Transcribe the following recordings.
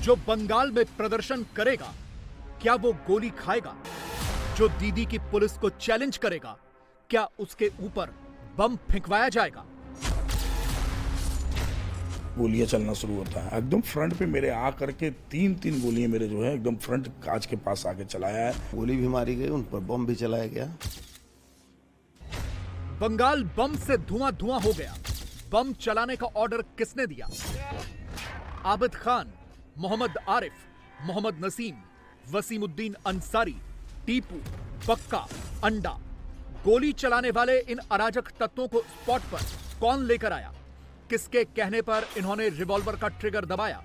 जो बंगाल में प्रदर्शन करेगा, क्या वो गोली खाएगा? जो दीदी की पुलिस को चैलेंज करेगा, क्या उसके ऊपर बम फेंकवाया जाएगा? गोलियां चलना शुरू होता है एकदम फ्रंट पे मेरे आ करके तीन गोलियां मेरे जो है एकदम फ्रंट कांच के पास आके चलाया है। गोली भी मारी गई, उन पर बम भी चलाया गया। बंगाल बम से धुआं धुआं हो गया। बम चलाने का ऑर्डर किसने दिया? आबिद खान, मोहम्मद आरिफ, मोहम्मद नसीम, वसीमुद्दीन अंसारी, टीपू, बक्का, अंडा। गोली चलाने वाले इन अराजक तत्वों को स्पॉट पर कौन लेकर आया? किसके कहने पर इन्होंने रिवॉल्वर का ट्रिगर दबाया?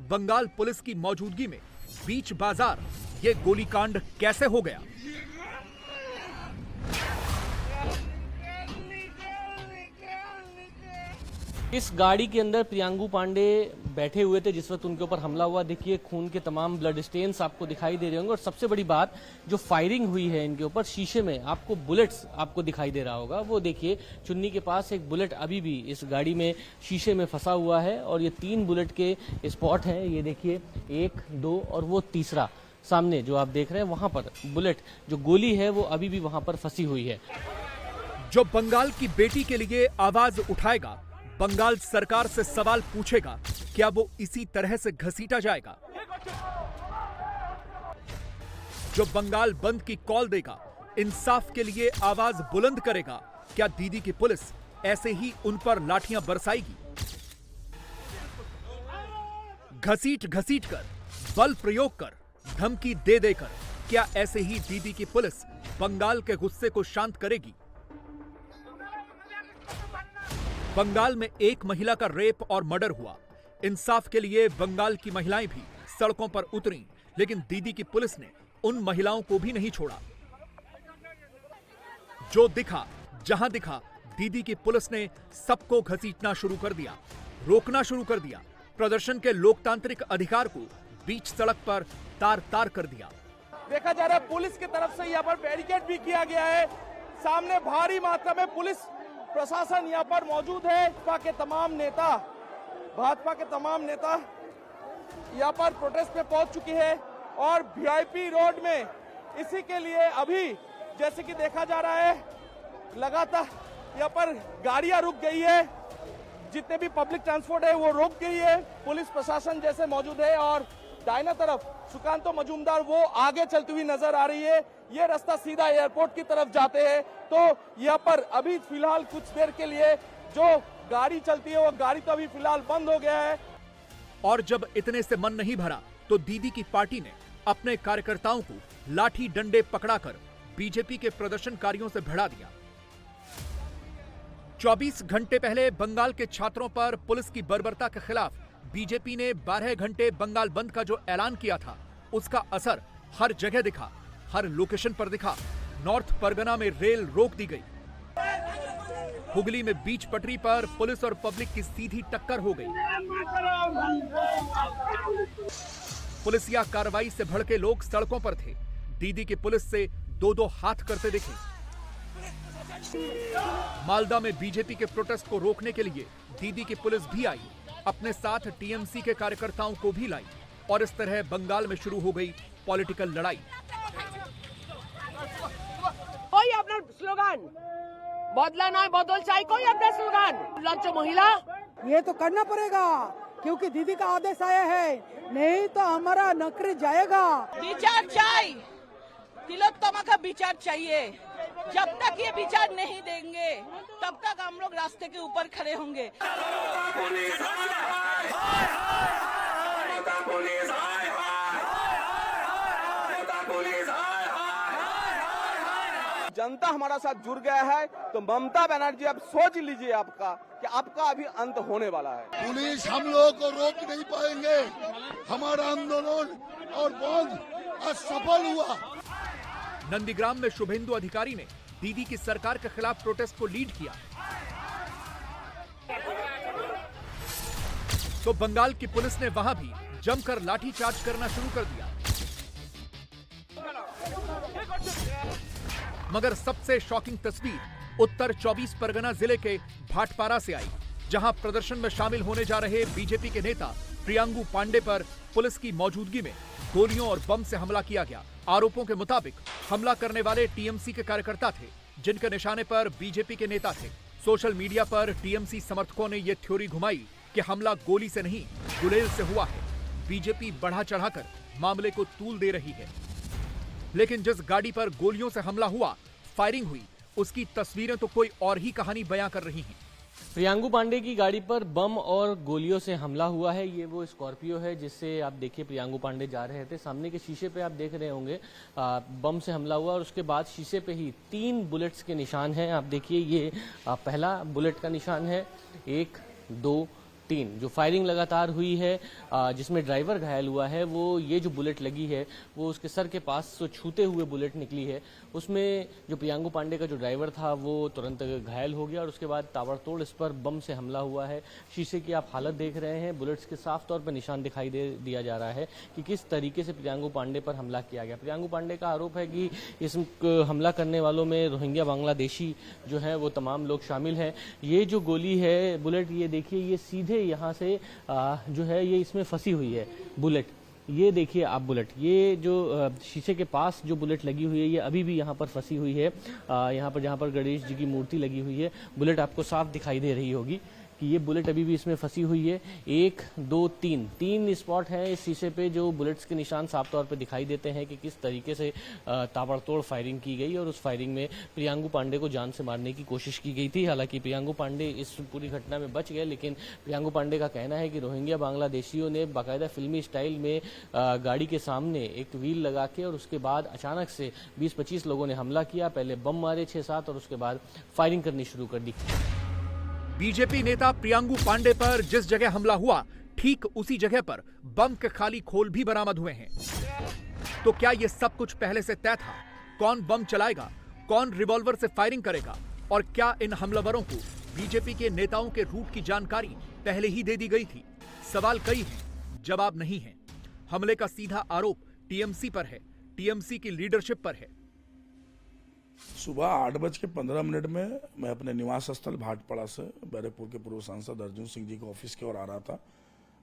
बंगाल पुलिस की मौजूदगी में बीच बाजार ये गोलीकांड कैसे हो गया? इस गाड़ी के अंदर प्रियांगु पांडे बैठे हुए थे जिस वक्त उनके ऊपर हमला हुआ। देखिए खून के तमाम ब्लड स्टेन्स आपको दिखाई दे रहे होंगे और सबसे बड़ी बात जो फायरिंग हुई है इनके ऊपर, शीशे में आपको बुलेट्स आपको दिखाई दे रहा होगा। वो देखिए चुन्नी के पास एक बुलेट अभी भी इस गाड़ी में शीशे में फंसा हुआ है और ये 3 बुलेट के स्पॉट हैं। ये देखिए 1, 2 और वो तीसरा सामने जो आप देख रहे हैं वहां पर बुलेट जो गोली है वो अभी भी वहां पर फंसी हुई है। जो बंगाल की बेटी के लिए आवाज उठाएगा, बंगाल सरकार से सवाल पूछेगा, क्या वो इसी तरह से घसीटा जाएगा? जो बंगाल बंद की कॉल देगा, इंसाफ के लिए आवाज बुलंद करेगा, क्या दीदी की पुलिस ऐसे ही उन पर लाठियां बरसाएगी? घसीट घसीट कर, बल प्रयोग कर, धमकी दे देकर क्या ऐसे ही दीदी की पुलिस बंगाल के गुस्से को शांत करेगी? बंगाल में एक महिला का रेप और मर्डर हुआ। इंसाफ के लिए बंगाल की महिलाएं भी सड़कों पर उतरी, लेकिन दीदी की पुलिस ने उन महिलाओं को भी नहीं छोड़ा। जो दिखा, जहां दिखा, दीदी की पुलिस ने सबको घसीटना शुरू कर दिया, रोकना शुरू कर दिया। प्रदर्शन के लोकतांत्रिक अधिकार को बीच सड़क पर तार तार कर दिया। देखा जा रहा है पुलिस की तरफ से यहाँ पर बैरिकेड भी किया गया है। सामने भारी मात्रा में पुलिस प्रशासन यहाँ पर मौजूद है। भाजपा के तमाम नेता यहाँ पर प्रोटेस्ट पे पहुंच चुके हैं और वीआईपी रोड में इसी के लिए अभी जैसे कि देखा जा रहा है लगातार यहाँ पर गाड़ियां रुक गई है। जितने भी पब्लिक ट्रांसपोर्ट है वो रुक गई है। पुलिस प्रशासन जैसे मौजूद है और दाहिना तरफ सुकांतो मजूमदार वो आगे चलती हुई नजर आ रही है। ये रास्ता सीधा एयरपोर्ट की तरफ जाते हैं। तो यहाँ पर अभी फिलहाल कुछ देर के लिए जो गाड़ी चलती है वो गाड़ी तो अभी फिलहाल बंद हो गया है। और जब इतने से मन नहीं भरा तो दीदी की पार्टी ने अपने कार्यकर्ताओं को लाठी डंडे पकड़ाकर बीजेपी के प्रदर्शनकारियों से भिड़ा दिया। 24 घंटे पहले बंगाल के छात्रों पर पुलिस की बर्बरता के खिलाफ बीजेपी ने 12 घंटे बंगाल बंद का जो ऐलान किया था, उसका असर हर जगह दिखा, हर लोकेशन पर दिखा। नॉर्थ परगना में रेल रोक दी गई। हुगली में बीच पटरी पर पुलिस और पब्लिक की सीधी टक्कर हो गई। पुलिसिया कार्रवाई से भड़के लोग सड़कों पर थे। दीदी की पुलिस से 2-2 हाथ करते दिखे। मालदा में बीजेपी के प्रोटेस्ट को रोकने के लिए दीदी की पुलिस भी आई, अपने साथ टीएमसी के कार्यकर्ताओं को भी लाई और इस तरह बंगाल में शुरू हो गई पॉलिटिकल लड़ाई। कोई अपना स्लोगान बदला ना बदल चाहिए, कोई अपना स्लोगान लज्जा महिला ये तो करना पड़ेगा क्योंकि दीदी का आदेश आया है, नहीं तो हमारा नौकरी जाएगा। विचार चाहिए, तिलोत्तमा का विचार चाहिए। जब तक ये विचार नहीं देंगे तब तक हम लोग रास्ते के ऊपर खड़े होंगे। जनता हमारा साथ जुड़ गया है तो ममता बनर्जी अब सोच लीजिए आपका कि आपका अभी अंत होने वाला है। पुलिस हम लोगों को रोक नहीं पाएंगे। हमारा आंदोलन और बंद असफल हुआ। नंदीग्राम में शुभेंदु अधिकारी ने दीदी की सरकार के खिलाफ प्रोटेस्ट को लीड किया तो बंगाल की पुलिस ने वहां भी जमकर लाठीचार्ज करना शुरू कर दिया। मगर सबसे शॉकिंग तस्वीर उत्तर 24 परगना जिले के भाटपारा से आई, जहां प्रदर्शन में शामिल होने जा रहे बीजेपी के नेता प्रियांगू पांडे पर पुलिस की मौजूदगी में गोलियों और बम से हमला किया गया। आरोपों के मुताबिक हमला करने वाले टीएमसी के कार्यकर्ता थे, जिनके निशाने पर बीजेपी के नेता थे। सोशल मीडिया पर टीएमसी समर्थकों ने यह थ्योरी घुमाई कि हमला गोली से नहीं, गुलेल से हुआ है। बीजेपी बढ़ा चढ़ाकर मामले को तूल दे रही है, लेकिन जिस गाड़ी पर गोलियों से हमला हुआ, फायरिंग हुई, उसकी तस्वीरें तो कोई और ही कहानी बयां कर रही हैं। प्रियांगू पांडे की गाड़ी पर बम और गोलियों से हमला हुआ है। ये वो स्कॉर्पियो है जिससे आप देखिए प्रियांगू पांडे जा रहे थे। सामने के शीशे पे आप देख रहे होंगे बम से हमला हुआ और उसके बाद शीशे पे ही 3 बुलेट्स के निशान हैं। आप देखिए ये पहला बुलेट का निशान है, 1, 2, 3 जो फायरिंग लगातार हुई है, जिसमें ड्राइवर घायल हुआ है। वो ये जो बुलेट लगी है वो उसके सर के पास जो छूते हुए बुलेट निकली है, उसमें जो प्रियांगू पांडे का जो ड्राइवर था वो तुरंत घायल हो गया और उसके बाद ताबड़तोड़ इस पर बम से हमला हुआ है। शीशे की आप हालत देख रहे हैं, बुलेट्स के साफ तौर पर निशान दिखाई दिया जा रहा है कि किस तरीके से प्रियांगू पांडे पर हमला किया गया। प्रियांगू पांडे का आरोप है कि इस हमला करने वालों में रोहिंग्या बांग्लादेशी जो है वो तमाम लोग शामिल हैं। ये जो गोली है बुलेट, ये देखिए ये सीधे यहाँ से जो है ये इसमें फंसी हुई है बुलेट। ये देखिए आप बुलेट, ये जो शीशे के पास जो बुलेट लगी हुई है ये अभी भी यहाँ पर फंसी हुई है। यहाँ पर जहाँ पर गणेश जी की मूर्ति लगी हुई है, बुलेट आपको साफ दिखाई दे रही होगी कि ये बुलेट अभी भी इसमें फंसी हुई है। 1, 2, 3 स्पॉट हैं इस शीशे पे जो बुलेट्स के निशान साफ तौर पे दिखाई देते हैं कि किस तरीके से ताबड़तोड़ फायरिंग की गई और उस फायरिंग में प्रियांगू पांडे को जान से मारने की कोशिश की गई थी। हालांकि प्रियांगू पांडे इस पूरी घटना में बच गए, लेकिन प्रियांगू पांडे का कहना है कि रोहिंग्या बांग्लादेशियों ने बाकायदा फिल्मी स्टाइल में गाड़ी के सामने एक व्हील लगा के और उसके बाद अचानक से 20-25 लोगों ने हमला किया। पहले बम मारे 6-7 और उसके बाद फायरिंग करनी शुरू कर दी। बीजेपी नेता प्रियांगू पांडे पर जिस जगह हमला हुआ, ठीक उसी जगह पर बम के खाली खोल भी बरामद हुए हैं। तो क्या यह सब कुछ पहले से तय था? कौन बम चलाएगा, कौन रिवॉल्वर से फायरिंग करेगा और क्या इन हमलावरों को बीजेपी के नेताओं के रूट की जानकारी पहले ही दे दी गई थी? सवाल कई हैं, जवाब नहीं है। हमले का सीधा आरोप टीएमसी पर है, टीएमसी की लीडरशिप पर है। सुबह 8:15 में मैं अपने निवास स्थल भाटपाड़ा से बैरकपुर के पूर्व सांसद अर्जुन सिंह जी के ऑफिस की ओर आ रहा था।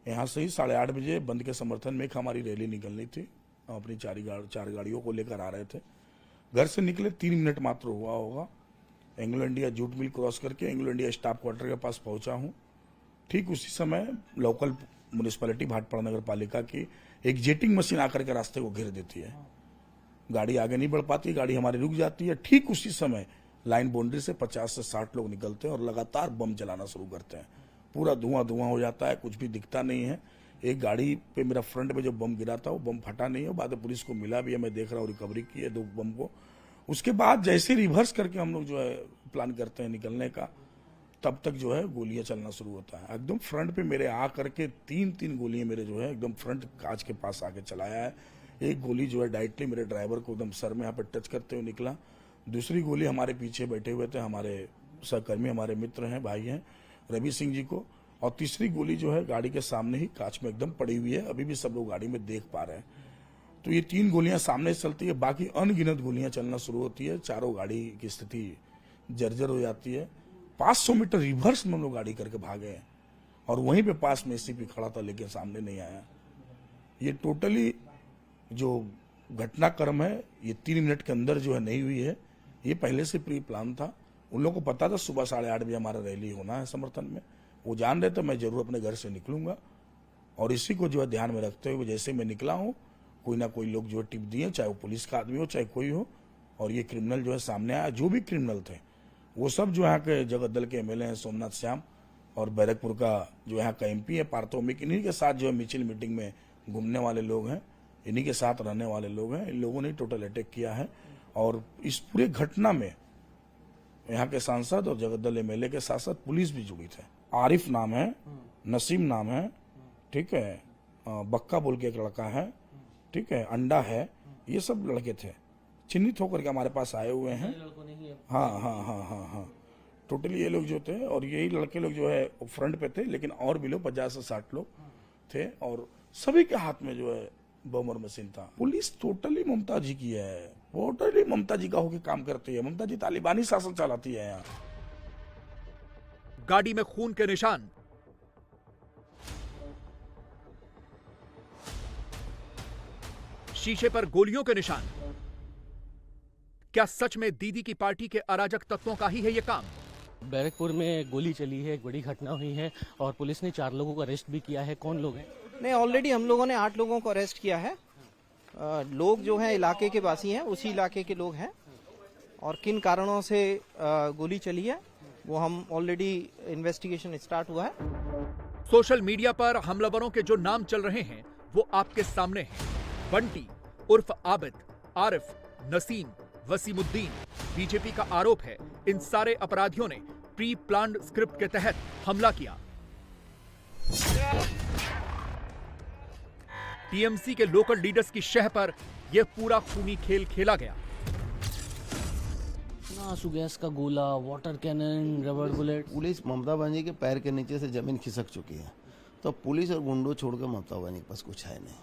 यहाँ से ही 8:30 बजे बंद के समर्थन में एक हमारी रैली निकलनी थी। हम अपनी 4 गाड़ियों को लेकर आ रहे थे। घर से निकले 3 मिनट मात्र हुआ होगा, Anglo India jute mill cross करके एंग्लो इंडिया स्टाफ क्वार्टर के पास पहुंचा हूँ। ठीक उसी समय लोकल म्यूनिसिपैलिटी भाटपाड़ा नगर पालिका की एक जेटिंग मशीन आकर के रास्ते को घेर देती है। गाड़ी आगे नहीं बढ़ पाती, गाड़ी हमारी रुक जाती है। ठीक उसी समय लाइन बाउंड्री से 50 से 60 लोग निकलते हैं और लगातार बम चलाना शुरू करते हैं। पूरा धुआं हो जाता है, कुछ भी दिखता नहीं है। एक गाड़ी पे मेरा फ्रंट में जो बम गिरा था वो बम फटा नहीं है, बाद में पुलिस को मिला भी है, मैं देख रहा हूँ, रिकवरी की है 2 बम को। उसके बाद जैसे रिवर्स करके हम लोग जो है प्लान करते हैं निकलने का, तब तक जो है गोलियां चलना शुरू होता है। एकदम फ्रंट पे मेरे आ करके 3 गोलियां मेरे जो है एकदम फ्रंट कांच के पास आके चलाया है। एक गोली जो है डायरेक्टली मेरे ड्राइवर को एकदम सर में यहाँ पे टच करते हुए निकला। दूसरी गोली हमारे पीछे बैठे हुए थे हमारे सहकर्मी, हमारे मित्र हैं, भाई हैं, रवि सिंह जी को। और तीसरी गोली जो है गाड़ी के सामने ही कांच में एकदम पड़ी हुई है, अभी भी सब लोग गाड़ी में देख पा रहे हैं। तो ये 3 गोलियां सामने से चलती है, बाकी अनगिनत गोलियां चलना शुरू होती है। चारों गाड़ी की स्थिति जर्जर हो जाती है। 500 मीटर रिवर्स में हम लोग गाड़ी करके भागे हैं और वहीं पे पास में एसीपी खड़ा था, लेकिन सामने नहीं आया। ये टोटली जो घटनाक्रम है ये 3 मिनट के अंदर जो है नहीं हुई है, ये पहले से प्री प्लान था। उन लोगों को पता था सुबह 8:30 बजे हमारा रैली होना है समर्थन में। वो जान रहे थे मैं जरूर अपने घर से निकलूंगा और इसी को जो है ध्यान में रखते हुए जैसे मैं निकला हूँ, कोई ना कोई लोग जो है टिप दिए, चाहे वो पुलिस का आदमी हो चाहे कोई हो, और ये क्रिमिनल जो है सामने आया। जो भी क्रिमिनल थे वो सब जो यहाँ के जगत दल के एमएलए हैं, सोमनाथ श्याम, और बैरकपुर का जो यहाँ का एमपी है पार्थोमिक, इन्हीं के साथ जो है मिचिल मीटिंग में घूमने वाले लोग हैं, इन्हीं के साथ रहने वाले लोग हैं। इन लोगों ने टोटल अटैक किया है और इस पूरे घटना में यहाँ के सांसद और जगत दल एमएलए के साथ साथ पुलिस भी जुड़ी थे। आरिफ नाम है, नसीम नाम है, ठीक है, बक्का बोल के एक लड़का है, ठीक है, अंडा है, ये सब लड़के थे, चिन्हित होकर के हमारे पास आए हुए हैं। हाँ, टोटली ये लोग जो थे और यही लड़के लोग जो है फ्रंट पे थे, लेकिन और भी लोग 50 से 60 लोग थे और सभी के हाथ में जो है बम और मशीन था। पुलिस टोटली ममता जी की है, टोटली ममता जी का होकर काम करती है। ममता जी तालिबानी शासन चलाती है यहाँ। गाड़ी में खून के निशान। शीशे पर गोलियों के निशान। क्या सच में दीदी की पार्टी के अराजक तत्वों का ही है यह काम? बैरकपुर में गोली चली है, एक बड़ी घटना हुई है और पुलिस ने 4 लोगों को अरेस्ट भी किया है। कौन लोग हैं? नहीं, ऑलरेडी हम लोगों ने 8 लोगों को अरेस्ट किया है। लोग जो हैं इलाके के वासी हैं, उसी इलाके के लोग हैं, और किन कारणों से गोली चली है वो हम ऑलरेडी इन्वेस्टिगेशन स्टार्ट हुआ है। सोशल मीडिया पर हमलावरों के जो नाम चल रहे हैं वो आपके सामने हैं। बंटी उर्फ आबिद, आरिफ, नसीम, वसीमुद्दीन। बीजेपी का आरोप है इन सारे अपराधियों ने प्री प्लान्ड स्क्रिप्ट के तहत हमला किया। टीएमसी के लोकल लीडर्स की शह पर यह पूरा खूनी खेल खेला गया। आंसू गैस का गोला, water cannon, rubber bullet. Police Mamata Banerjee के पैर के नीचे से जमीन खिसक चुकी है, तो पुलिस और गुंडों छोड़कर ममता बनर्जी के पास कुछ है नहीं।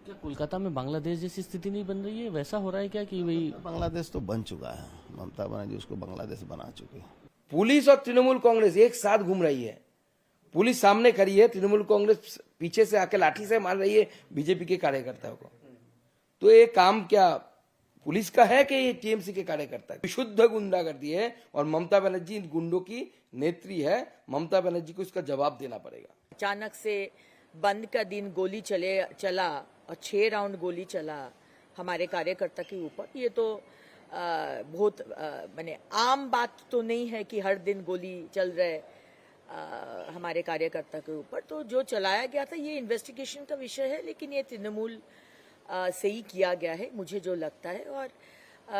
क्या कोलकाता में बांग्लादेश जैसी स्थिति नहीं बन रही है? वैसा हो रहा है क्या कि वही बांग्लादेश तो बन चुका है, ममता बनर्जी उसको बांग्लादेश बना चुकी है। पुलिस और तृणमूल कांग्रेस एक साथ घूम रही है। पुलिस सामने खड़ी है, तृणमूल कांग्रेस पीछे से आके लाठी से मार रही है बीजेपी के कार्यकर्ताओं को। तो ये काम क्या पुलिस का है कि ये टीएमसी के कार्यकर्ता? विशुद्ध गुंडागर्दी है और ममता बनर्जी इन गुंडों की नेत्री है। ममता बनर्जी को इसका जवाब देना पड़ेगा। अचानक से बंद का दिन गोली चला और 6 राउंड गोली चला हमारे कार्यकर्ता के ऊपर। ये तो बहुत माने आम बात तो नहीं है कि हर दिन गोली चल रहे हमारे कार्यकर्ता के ऊपर। तो जो चलाया गया था ये इन्वेस्टिगेशन का विषय है, लेकिन ये तृणमूल से ही किया गया है मुझे जो लगता है। और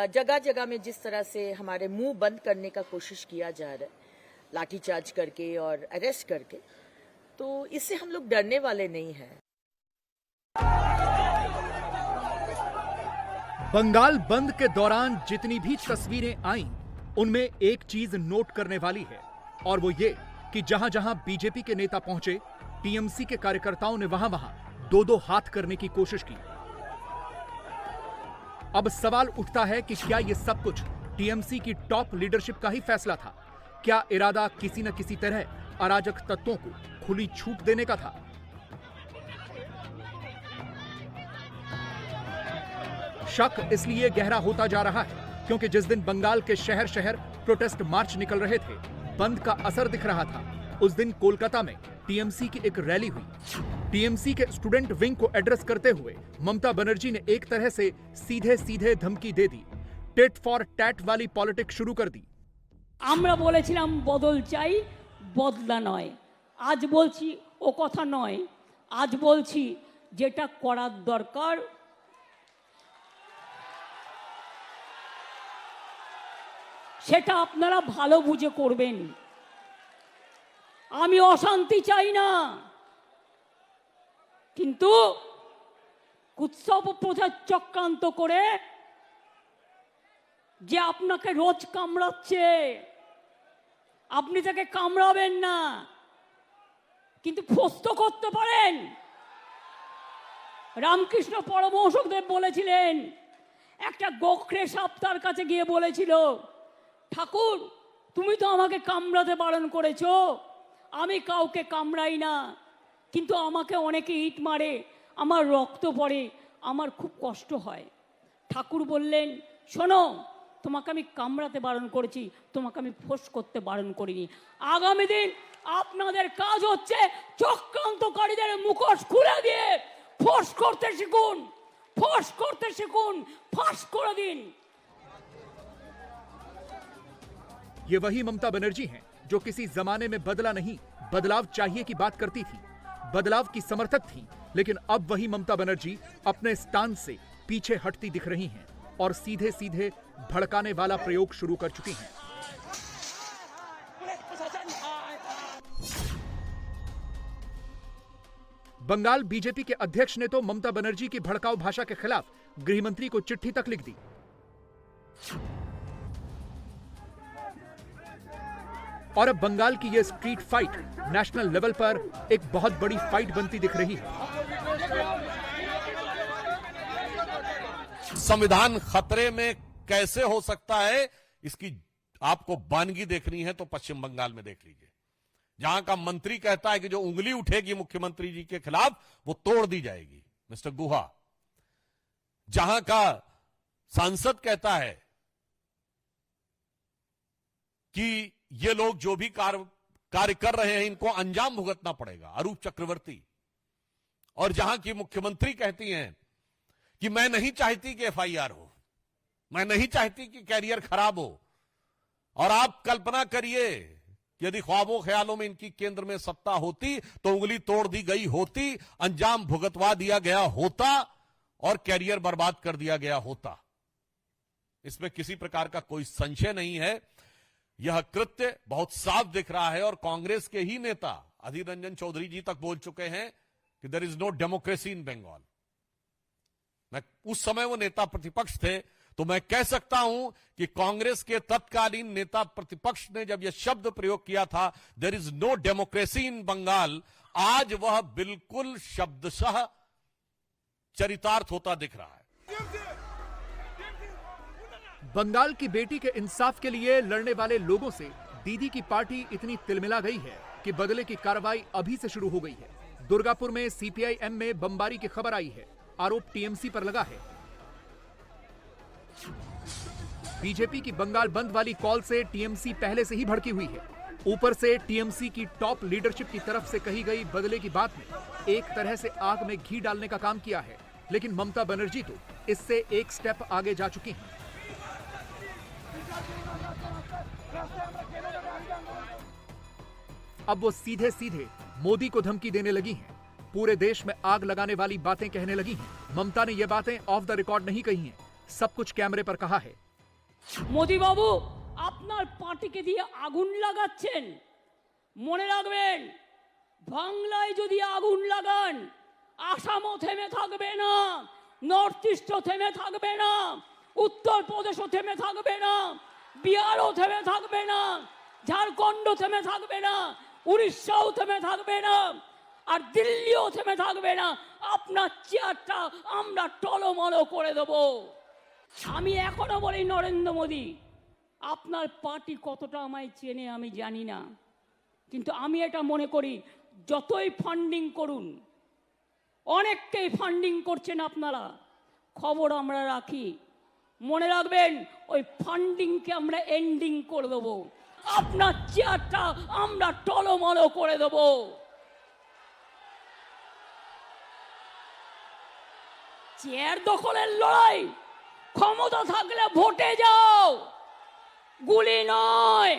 जगह जगह में जिस तरह से हमारे मुंह बंद करने का कोशिश किया जा रहा है, लाठीचार्ज करके और अरेस्ट करके, तो इससे हम लोग डरने वाले नहीं हैं। बंगाल बंद के दौरान जितनी भी तस्वीरें आईं, उनमें एक चीज नोट करने वाली है, और वो ये कि जहां जहां बीजेपी के नेता पहुंचे, टीएमसी के कार्यकर्ताओं ने वहां वहां 2-2 हाथ करने की कोशिश की। अब सवाल उठता है कि क्या ये सब कुछ टीएमसी की टॉप लीडरशिप का ही फैसला था? क्या इरादा किसी न किसी तरह अराजक तत्वों को खुली छूट देने का था? शक इसलिए गहरा होता जा रहा है क्योंकि जिस दिन बंगाल के शहर शहर प्रोटेस्ट मार्च निकल रहे थे, बंद का असर दिख रहा था, उस दिन कोलकाता में टीएमसी की एक रैली हुई। टीएमसी के स्टूडेंट विंग को एड्रेस करते हुए ममता बनर्जी ने एक तरह से सीधे सीधे धमकी दे दी, टेट फॉर टैट वाली पॉलिटिक्स शुरू कर दी। আমরা বলেছিলাম বদল চাই, বদলা নয়। আজ বলছি ও কথা নয়, আজ বলছি যেটা করার দরকার সেটা আপনারা ভালো বুঝে করবেন। আমি অশান্তি চাই না, কিন্তু কুৎসব প্রচার চক্রান্ত করে যে আপনাকে রোজ কামড়াচ্ছে, আপনি তাকে কামড়াবেন না, কিন্তু ফস্ত করতে পারেন। রামকৃষ্ণ পরমহংসদেব বলেছিলেন, একটা গোখরে সাপ তার কাছে গিয়ে বলেছিল, ঠাকুর তুমি তো আমাকে কামড়াতে বারণ করেছো, আমি কাউকে কামড়াই না, কিন্তু আমাকে অনেকে ইট মারে, আমার রক্ত পড়ে, আমার খুব কষ্ট হয়। ঠাকুর বললেন, শোনো, তোমাকে আমি কামড়াতে বারণ করেছি, তোমাকে আমি ফোঁস করতে বারণ করিনি। আগামী দিন আপনাদের কাজ হচ্ছে চক্রান্তকারীদের মুখোশ খুলে দিয়ে ফোঁস করতে শিখুন, ফোঁস করতে শিখুন, ফাঁস করে দিন। ये वही ममता बनर्जी हैं जो किसी जमाने में बदला नहीं, बदलाव चाहिए की बात करती थी, बदलाव की समर्थक थी, लेकिन अब वही ममता बनर्जी अपने स्टांस से पीछे हटती दिख रही हैं और सीधे सीधे भड़काने वाला प्रयोग शुरू कर चुकी हैं। बंगाल बीजेपी के अध्यक्ष ने तो ममता बनर्जी की भड़काऊ भाषा के खिलाफ गृहमंत्री को चिट्ठी तक लिख दी। और अब बंगाल की यह स्ट्रीट फाइट नेशनल लेवल पर एक बहुत बड़ी फाइट बनती दिख रही है। संविधान खतरे में कैसे हो सकता है, इसकी आपको वानगी देखनी है तो पश्चिम बंगाल में देख लीजिए। जहां का मंत्री कहता है कि जो उंगली उठेगी मुख्यमंत्री जी के खिलाफ वो तोड़ दी जाएगी, मिस्टर गुहा। जहां का सांसद कहता है कि ये लोग जो भी कार्य कर रहे हैं इनको अंजाम भुगतना पड़ेगा, अरूप चक्रवर्ती। और जहां की मुख्यमंत्री कहती हैं कि मैं नहीं चाहती कि एफआईआर हो, मैं नहीं चाहती कि कैरियर खराब हो। और आप कल्पना करिए कि यदि ख्वाबों ख्यालों में इनकी केंद्र में सत्ता होती तो उंगली तोड़ दी गई होती, अंजाम भुगतवा दिया गया होता और कैरियर बर्बाद कर दिया गया होता। इसमें किसी प्रकार का कोई संशय नहीं है। यह कृत्य बहुत साफ दिख रहा है और कांग्रेस के ही नेता अधीर रंजन चौधरी जी तक बोल चुके हैं कि there is no democracy in Bengal. मैं उस समय वो नेता प्रतिपक्ष थे तो मैं कह सकता हूं कि कांग्रेस के तत्कालीन नेता प्रतिपक्ष ने जब यह शब्द प्रयोग किया था there is no democracy in Bengal, आज वह बिल्कुल शब्दशः चरितार्थ होता दिख रहा है। बंगाल की बेटी के इंसाफ के लिए लड़ने वाले लोगों से दीदी की पार्टी इतनी तिलमिला गई है कि बदले की कार्रवाई अभी से शुरू हो गई है। दुर्गापुर में सीपीआई-एम में बमबारी की खबर आई है, आरोप टीएमसी पर लगा है। बीजेपी की बंगाल बंद वाली कॉल से टीएमसी पहले से ही भड़की हुई है। ऊपर से टीएमसी की टॉप लीडरशिप की तरफ से कही गई बदले की बात ने एक तरह से आग में घी डालने का काम किया है, लेकिन ममता बनर्जी तो इससे एक स्टेप आगे जा चुकी हैं। अब वो सीधे सीधे मोदी को धमकी देने लगी हैं, पूरे देश में आग लगाने वाली बातें कहने लगी हैं। ममता ने ये बातें ऑफ द रिकॉर्ड नहीं कही हैं, सब कुछ कैमरे पर कहा है। মোদি বাবু আপনার পার্টিকে দিয়ে আগুন লাগাচ্ছেন, মনে রাখবেন বাংলায় যদি আগুন লাগান আসামও থেমে থাকবে না, নর্থ ইস্টও থেমে থাকবে না, উত্তরপ্রদেশও থেমে থাকবে না, বিহারও থেমে থাকবে না, ঝাড়খণ্ড থেমে থাকবে না, উড়িষ্যাও থেমে থাকবে না, আর দিল্লিও থেমে থাকবে না। আপনার চেয়ারটা আমরা টলমল করে দেবো। আমি এখনো বলি নরেন্দ্র মোদী আপনার পার্টি কতটা আমায় চেনে আমি জানি না, কিন্তু আমি এটা মনে করি যতই ফান্ডিং করুন, অনেককেই ফান্ডিং করছেন আপনারা, খবর আমরা রাখি। মনে রাখবেন ওই ফান্ডিংকে আমরা এন্ডিং করে দেবো, আপনার চেয়ারটা আমরা টলমল করে দেবো। চেয়ার দখলের লড়াই, ক্ষমতা থাকলে ভোটে যাও, গুলি নয়,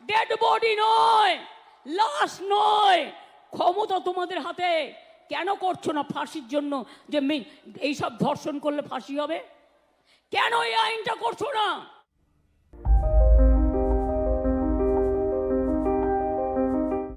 ডেড বডি নয়, লাশ নয়। ক্ষমতা তোমাদের হাতে, কেন করছো না ফাঁসির জন্য? যে এইসব ধর্ষণ করলে ফাঁসি হবে, কেন এই আইনটা করছো না?